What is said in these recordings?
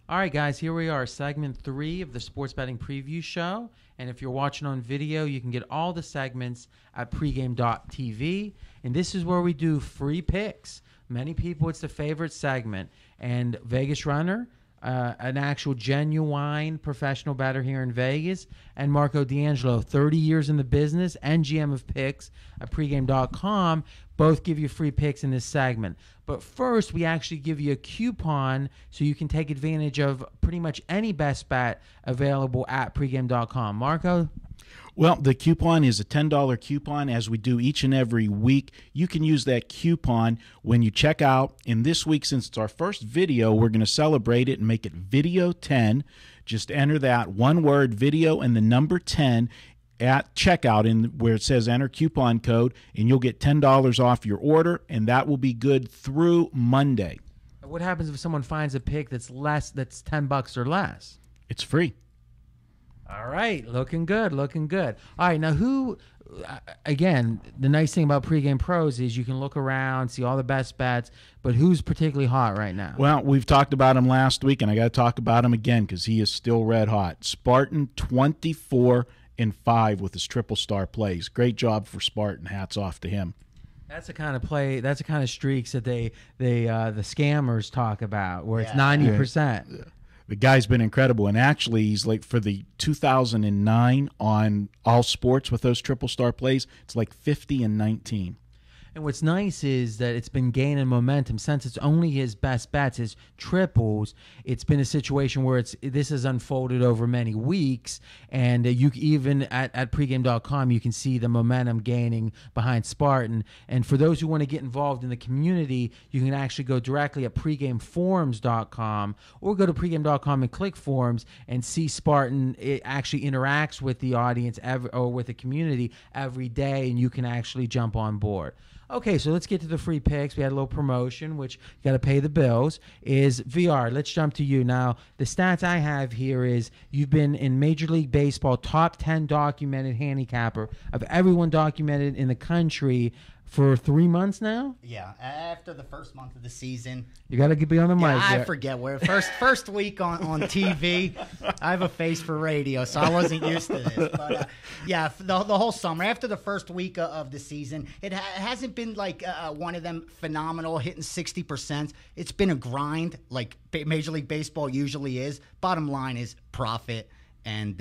All right, guys, here we are, segment 3 of the Sports Betting Preview Show. And if you're watching on video, you can get all the segments at pregame.tv. And this is where we do free picks. Many people, it's the favorite segment. And Vegas Runner, an actual genuine professional bettor here in Vegas, and Marco D'Angelo, 30 years in the business and GM of picks at pregame.com, both give you free picks in this segment. But first, we actually give you a coupon so you can take advantage of pretty much any best bet available at pregame.com. Marco? Well, the coupon is a $10 coupon, as we do each and every week. You can use that coupon when you check out. And this week, since it's our first video, we're going to celebrate it and make it Video 10. Just enter that one word, video, and the number 10 at checkout where it says enter coupon code, and you'll get $10 off your order, and that will be good through Monday. What happens if someone finds a pick that's $10 or less? It's free. All right, looking good, looking good. All right, now again, the nice thing about Pregame Pros is you can look around, see all the best bets, but who's particularly hot right now? Well, we've talked about him last week, and I got to talk about him again because he is still red hot. Spartan 24-5 with his triple star plays. Great job for Spartan. Hats off to him. That's the kind of play. That's the kind of streaks that the scammers talk about, where it's 90%. Yeah. The guy's been incredible, and actually, he's like for the 2009 on All Sports with those triple star plays. It's like 50-19. And what's nice is that it's been gaining momentum since it's only his best bets, his triples. It's been a situation where this has unfolded over many weeks, and you even at pregame.com you can see the momentum gaining behind Spartan. And for those who want to get involved in the community, you can actually go directly at pregameforums.com or go to pregame.com and click forums and see Spartan. It actually interacts with the audience or with the community every day, and you can actually jump on board. Okay, so let's get to the free picks. We had a little promotion, which you got to pay the bills, is VR. Let's jump to you. Now, the stats I have here is you've been in Major League Baseball top 10 documented handicapper of everyone documented in the country for 3 months now? Yeah, after the first month of the season. You got to be on the mic. I forget where. First week on TV. I have a face for radio, so I wasn't used to this. But, the whole summer, after the first week of the season, it hasn't been like one of them phenomenal, hitting 60%. It's been a grind like Major League Baseball usually is. Bottom line is profit, and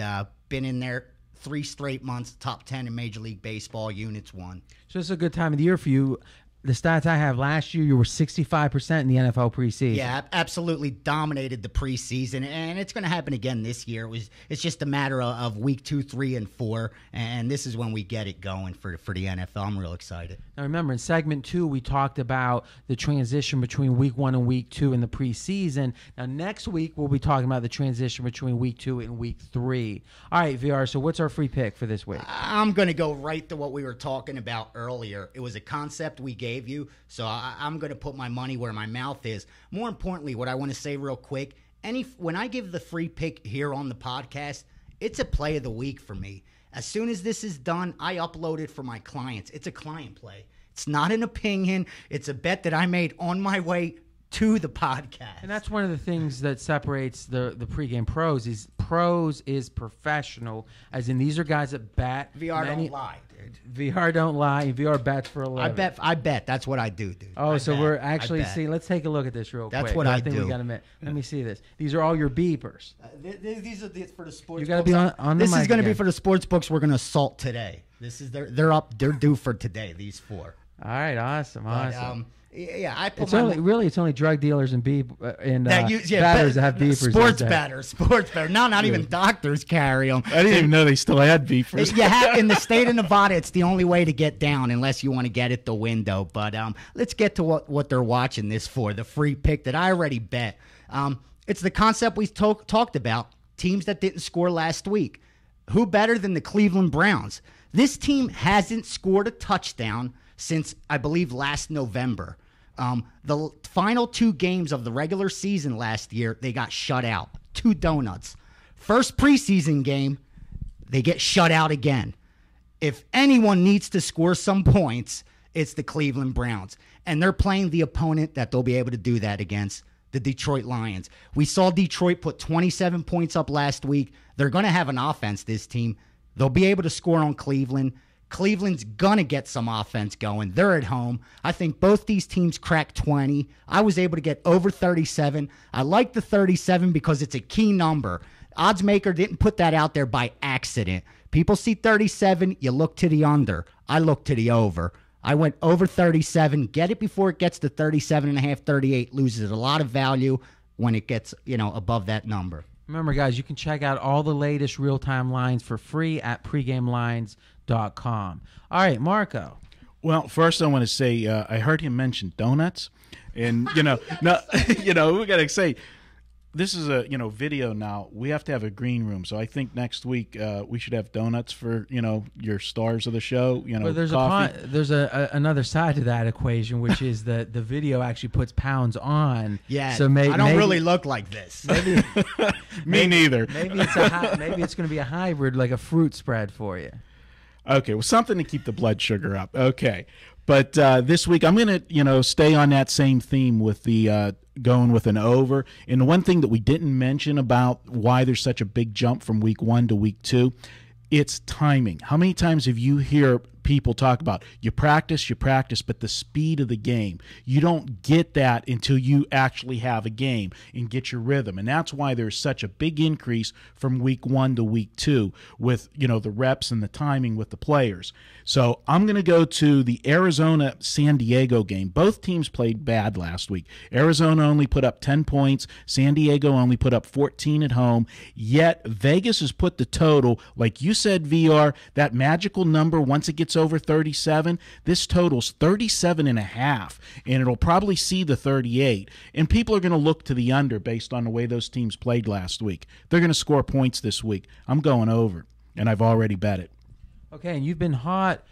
been in there 3 straight months, top 10 in Major League Baseball, units 1. So it's a good time of the year for you. The stats I have, last year you were 65% in the NFL preseason. Yeah, absolutely dominated the preseason, and it's going to happen again this year. It's just a matter of week 2, 3, and 4, and this is when we get it going for the NFL. I'm real excited. Now remember, in segment 2, we talked about the transition between week 1 and week 2 in the preseason. Now next week, we'll be talking about the transition between week 2 and week 3. All right, VR, so what's our free pick for this week? I'm going to go right to what we were talking about earlier. It was a concept we gave you, so I'm going to put my money where my mouth is. More importantly, what I want to say real quick, when I give the free pick here on the podcast, it's a play of the week for me. As soon as this is done, I upload it for my clients. It's a client play. It's not an opinion. It's a bet that I made on my way to the podcast. And that's one of the things that separates the pregame pros is professional, as in these are guys that bet. VR don't lie, dude. VR don't lie. VR bets for a living. I bet. That's what I do, dude. Oh, we're actually let's take a look at this real quick. That's what I think do. We got to let me see this. These are all your beepers. These are for the sports. You got to be on the mic. This is going to be for the sports books we're going to assault today. This is they're due for today. These 4. All right, awesome. Yeah, I put it's only drug dealers and batters that have beepers. Sports better. No, not even doctors carry them. I didn't even know they still had beepers. In the state of Nevada, it's the only way to get down unless you want to get at the window. But let's get to what they're watching this for, the free pick that I already bet. It's the concept we talked about, teams that didn't score last week. Who better than the Cleveland Browns? This team hasn't scored a touchdown since, I believe, last November. The final 2 games of the regular season last year, they got shut out. 2 donuts. First preseason game, they get shut out again. If anyone needs to score some points, it's the Cleveland Browns. And they're playing the opponent that they'll be able to do that against, the Detroit Lions. We saw Detroit put 27 points up last week. They're going to have an offense, this team. They'll be able to score on Cleveland. Cleveland's going to get some offense going. They're at home. I think both these teams cracked 20. I was able to get over 37. I like the 37 because it's a key number. Oddsmaker didn't put that out there by accident. People see 37, you look to the under. I look to the over. I went over 37. Get it before it gets to 37.5, 38. Loses a lot of value when it gets, above that number. Remember, guys, you can check out all the latest real-time lines for free at pregamelines.com. All right, Marco. Well, first I want to say I heard him mention donuts, and we got to say this is a video now. We have to have a green room, so I think next week we should have donuts for your stars of the show. But there's coffee. There's another side to that equation, which is that the video actually puts pounds on. Yeah, so I don't really look like this. Maybe, Me neither. Maybe it's going to be a hybrid, like a fruit spread for you. Okay, well, something to keep the blood sugar up. Okay, but this week I'm going to stay on that same theme with the going with an over. And the one thing that we didn't mention about why there's such a big jump from week 1 to week 2, it's timing. How many times have you hear people talk about you practice, but the speed of the game, you don't get that until you actually have a game and get your rhythm. And that's why there's such a big increase from week 1 to week 2 with, the reps and the timing with the players. So I'm going to go to the Arizona-San Diego game. Both teams played bad last week. Arizona only put up 10 points. San Diego only put up 14 at home. Yet Vegas has put the total, like you said, VR, that magical number once it gets over 37, this total's 37.5, and it'll probably see the 38. And people are going to look to the under based on the way those teams played last week. They're going to score points this week. I'm going over, and I've already bet it. Okay, and you've been hot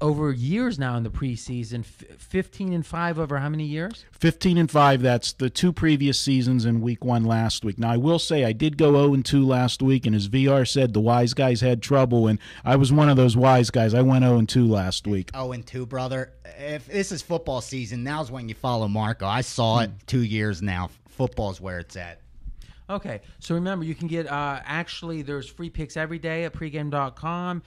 over years now in the preseason. 15-5 over how many years? 15-5. That's the 2 previous seasons and week 1 last week. Now, I will say I did go 0-2 last week, and as VR said, the wise guys had trouble, and I was one of those wise guys. I went 0-2 last week. 0-2, brother. If this is football season, now's when you follow Marco. I saw it 2 years now. Football's where it's at. Okay, so remember, you can get, actually, there's free picks every day at pregame.com,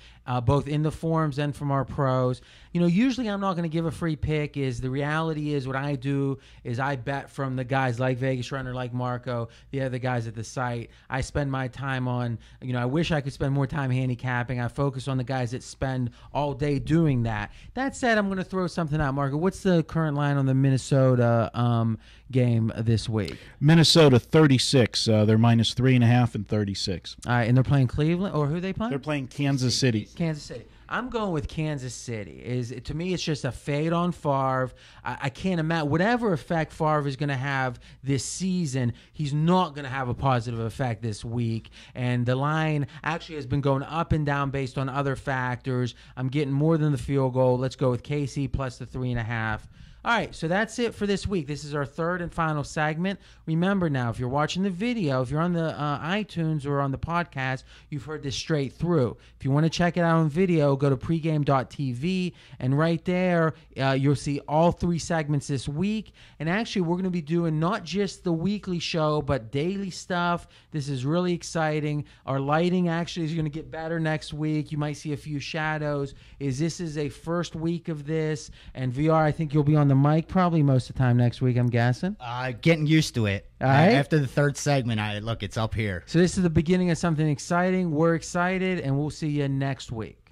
both in the forums and from our pros. Usually I'm not going to give a free pick. The reality is what I do is I bet from the guys like Vegas Runner, like Marco, the other guys at the site. I spend my time on, I wish I could spend more time handicapping. I focus on the guys that spend all day doing that. That said, I'm going to throw something out, Marco. What's the current line on the Minnesota game this week? Minnesota 36. They're minus 3.5 and 36. All right, and they're playing Cleveland, or who are they playing? They're playing Kansas City. Kansas City. I'm going with Kansas City. To me, it's just a fade on Favre. I can't imagine whatever effect Favre is going to have this season. He's not going to have a positive effect this week. And the line actually has been going up and down based on other factors. I'm getting more than the field goal. Let's go with KC plus the 3.5. All right, so that's it for this week. This is our third and final segment. Remember now, if you're watching the video, if you're on the iTunes or on the podcast, you've heard this straight through. If you want to check it out on video, go to pregame.tv, and right there, you'll see all 3 segments this week. And actually, we're going to be doing not just the weekly show, but daily stuff. This is really exciting. Our lighting actually is going to get better next week. You might see a few shadows. This is a first week of this, and VR, I think you'll be on the mic probably most of the time next week, I'm guessing. Getting used to it. All right. After the 3rd segment, it's up here. So this is the beginning of something exciting. We're excited, and we'll see you next week.